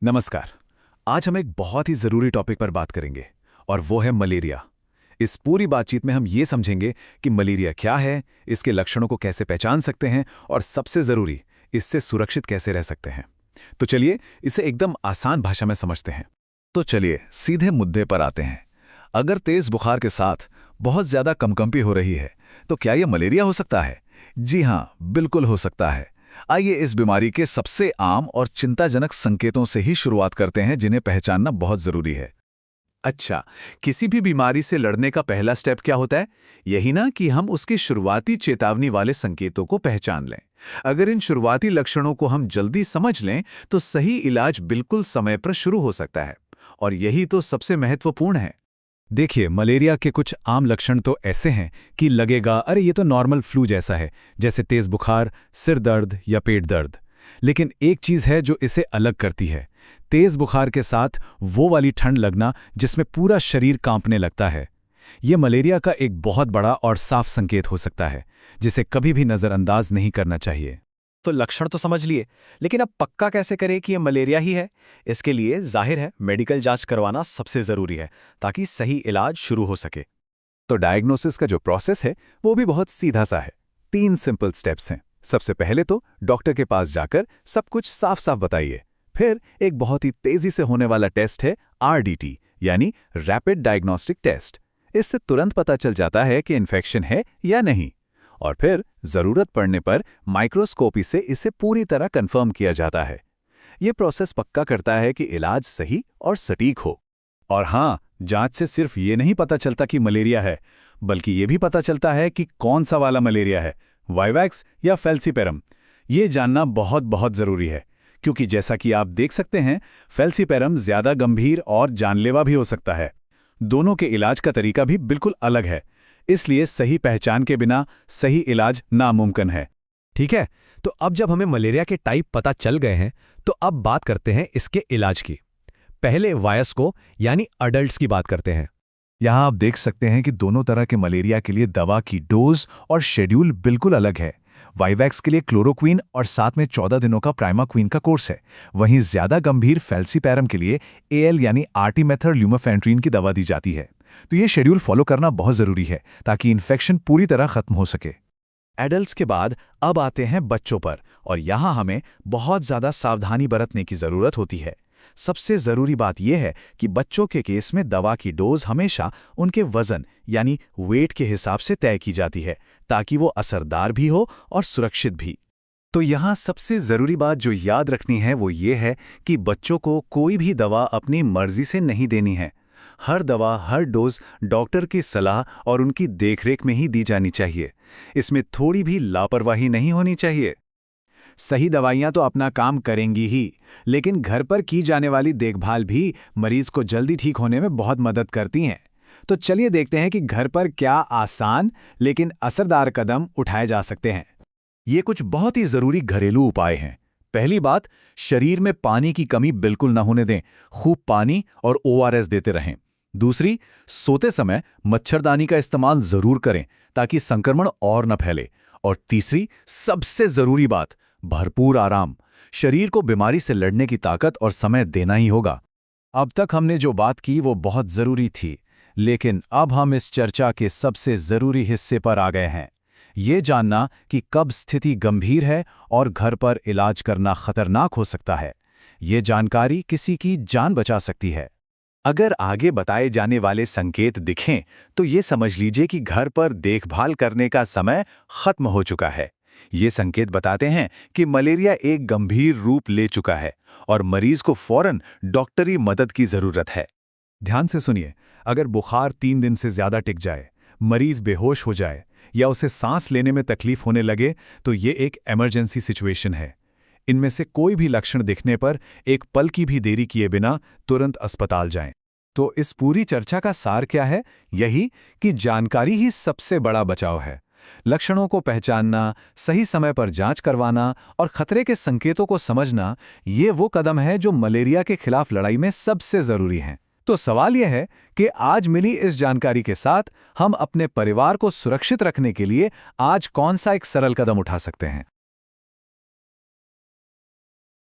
नमस्कार। आज हम एक बहुत ही ज़रूरी टॉपिक पर बात करेंगे और वो है मलेरिया। इस पूरी बातचीत में हम ये समझेंगे कि मलेरिया क्या है, इसके लक्षणों को कैसे पहचान सकते हैं और सबसे ज़रूरी, इससे सुरक्षित कैसे रह सकते हैं। तो चलिए इसे एकदम आसान भाषा में समझते हैं। तो चलिए सीधे मुद्दे पर आते हैं। अगर तेज़ बुखार के साथ बहुत ज़्यादा कंपकंपी हो रही है तो क्या यह मलेरिया हो सकता है? जी हाँ, बिल्कुल हो सकता है। आइए इस बीमारी के सबसे आम और चिंताजनक संकेतों से ही शुरुआत करते हैं जिन्हें पहचानना बहुत जरूरी है। अच्छा, किसी भी बीमारी से लड़ने का पहला स्टेप क्या होता है? यही ना कि हम उसकी शुरुआती चेतावनी वाले संकेतों को पहचान लें। अगर इन शुरुआती लक्षणों को हम जल्दी समझ लें तो सही इलाज बिल्कुल समय पर शुरू हो सकता है। और यही तो सबसे महत्वपूर्ण है। देखिए, मलेरिया के कुछ आम लक्षण तो ऐसे हैं कि लगेगा अरे ये तो नॉर्मल फ्लू जैसा है, जैसे तेज बुखार, सिर दर्द या पेट दर्द। लेकिन एक चीज़ है जो इसे अलग करती है। तेज बुखार के साथ वो वाली ठंड लगना जिसमें पूरा शरीर कांपने लगता है। ये मलेरिया का एक बहुत बड़ा और साफ संकेत हो सकता है, जिसे कभी भी नज़रअंदाज नहीं करना चाहिए। तो लक्षण तो समझ लिए, लेकिन अब पक्का कैसे करें कि ये मलेरिया ही है? इसके लिए जाहिर है मेडिकल जांच करवाना सबसे ज़रूरी है, ताकि सही इलाज शुरू हो सके। तो डायग्नोसिस का जो प्रोसेस है वो भी बहुत सीधा सा है। 3 सिंपल स्टेप्स हैं। सबसे पहले तो डॉक्टर के पास जाकर सब कुछ साफ साफ बताइए। फिर एक बहुत ही तेजी से होने वाला टेस्ट है आरडीटी, यानी रैपिड डायग्नोस्टिक टेस्ट। इससे तुरंत पता चल जाता है कि इन्फेक्शन है या नहीं। और फिर जरूरत पड़ने पर माइक्रोस्कोपी से इसे पूरी तरह कंफर्म किया जाता है। ये प्रोसेस पक्का करता है कि इलाज सही और सटीक हो। और हाँ, जांच से सिर्फ ये नहीं पता चलता कि मलेरिया है, बल्कि ये भी पता चलता है कि कौन सा वाला मलेरिया है, वाइवैक्स या फेल्सीपेरम। ये जानना बहुत बहुत ज़रूरी है, क्योंकि जैसा कि आप देख सकते हैं, फेल्सीपेरम ज़्यादा गंभीर और जानलेवा भी हो सकता है। दोनों के इलाज का तरीका भी बिल्कुल अलग है, इसलिए सही पहचान के बिना सही इलाज नामुमकिन है। ठीक है, तो अब जब हमें मलेरिया के टाइप पता चल गए हैं, तो अब बात करते हैं इसके इलाज की। पहले वयस्कों यानी अडल्ट्स की बात करते हैं। यहाँ आप देख सकते हैं कि दोनों तरह के मलेरिया के लिए दवा की डोज और शेड्यूल बिल्कुल अलग है। वाइवैक्स के लिए क्लोरोक्वीन और साथ में 14 दिनों का प्राइमाक्वीन का कोर्स है। वहीं ज्यादा गंभीर फेल्सीपेरम के लिए एएल यानी आर्टिमेथर-ल्यूमेफेंट्रीन की दवा दी जाती है। तो ये शेड्यूल फॉलो करना बहुत जरूरी है ताकि इन्फेक्शन पूरी तरह खत्म हो सके। एडल्ट्स के बाद अब आते हैं बच्चों पर, और यहाँ हमें बहुत ज्यादा सावधानी बरतने की जरूरत होती है। सबसे जरूरी बात यह है कि बच्चों के केस में दवा की डोज हमेशा उनके वजन यानी वेट के हिसाब से तय की जाती है, ताकि वो असरदार भी हो और सुरक्षित भी। तो यहाँ सबसे जरूरी बात जो याद रखनी है वो ये है कि बच्चों को कोई भी दवा अपनी मर्जी से नहीं देनी है। हर दवा, हर डोज डॉक्टर की सलाह और उनकी देखरेख में ही दी जानी चाहिए। इसमें थोड़ी भी लापरवाही नहीं होनी चाहिए। सही दवाइयाँ तो अपना काम करेंगी ही, लेकिन घर पर की जाने वाली देखभाल भी मरीज को जल्दी ठीक होने में बहुत मदद करती हैं। तो चलिए देखते हैं कि घर पर क्या आसान लेकिन असरदार कदम उठाए जा सकते हैं। ये कुछ बहुत ही जरूरी घरेलू उपाय हैं। पहली बात, शरीर में पानी की कमी बिल्कुल ना होने दें। खूब पानी और ओआरएस देते रहें। दूसरी, सोते समय मच्छरदानी का इस्तेमाल जरूर करें ताकि संक्रमण और न फैले। और तीसरी, सबसे जरूरी बात, भरपूर आराम। शरीर को बीमारी से लड़ने की ताकत और समय देना ही होगा। अब तक हमने जो बात की वो बहुत जरूरी थी, लेकिन अब हम इस चर्चा के सबसे जरूरी हिस्से पर आ गए हैं। ये जानना कि कब स्थिति गंभीर है और घर पर इलाज करना खतरनाक हो सकता है। ये जानकारी किसी की जान बचा सकती है। अगर आगे बताए जाने वाले संकेत दिखें तो ये समझ लीजिए कि घर पर देखभाल करने का समय खत्म हो चुका है। ये संकेत बताते हैं कि मलेरिया एक गंभीर रूप ले चुका है और मरीज को फौरन डॉक्टरी मदद की जरूरत है। ध्यान से सुनिए, अगर बुखार 3 दिन से ज्यादा टिक जाए, मरीज बेहोश हो जाए या उसे सांस लेने में तकलीफ होने लगे तो ये एक इमरजेंसी सिचुएशन है। इनमें से कोई भी लक्षण दिखने पर एक पल की भी देरी किए बिना तुरंत अस्पताल जाएं। तो इस पूरी चर्चा का सार क्या है? यही कि जानकारी ही सबसे बड़ा बचाव है। लक्षणों को पहचानना, सही समय पर जांच करवाना और खतरे के संकेतों को समझना, ये वो कदम है जो मलेरिया के खिलाफ लड़ाई में सबसे जरूरी हैं। तो सवाल यह है कि आज मिली इस जानकारी के साथ हम अपने परिवार को सुरक्षित रखने के लिए आज कौन सा एक सरल कदम उठा सकते हैं।